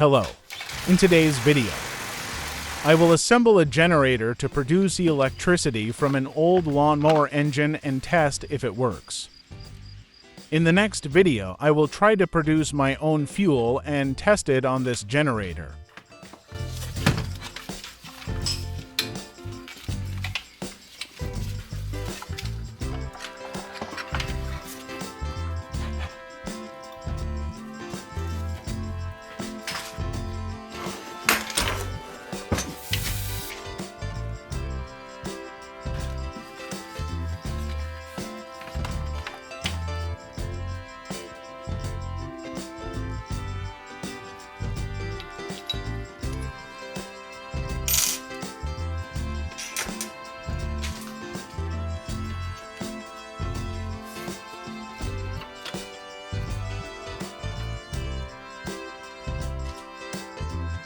Hello. In today's video, I will assemble a generator to produce the electricity from an old lawnmower engine and test if it works. In the next video, I will try to produce my own fuel and test it on this generator.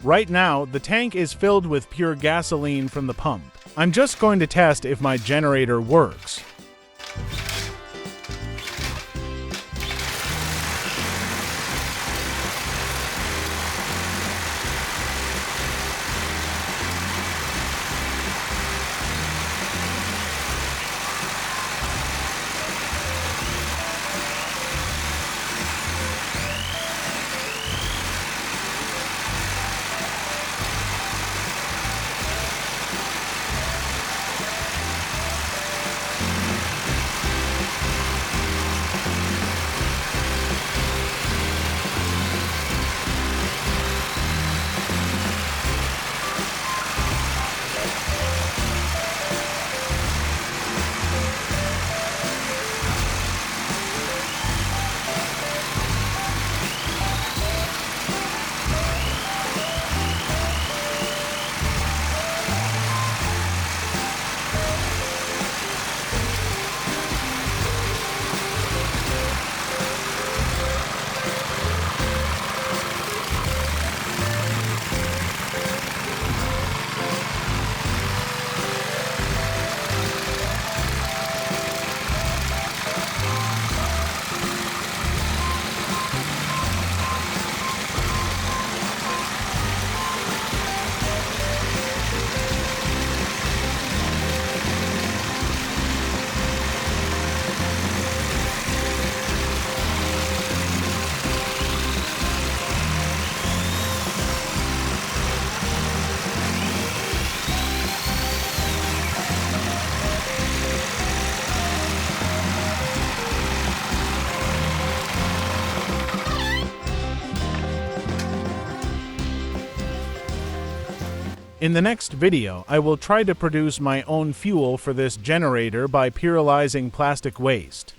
Right now, the tank is filled with pure gasoline from the pump. I'm just going to test if my generator works. In the next video, I will try to produce my own fuel for this generator by pyrolyzing plastic waste.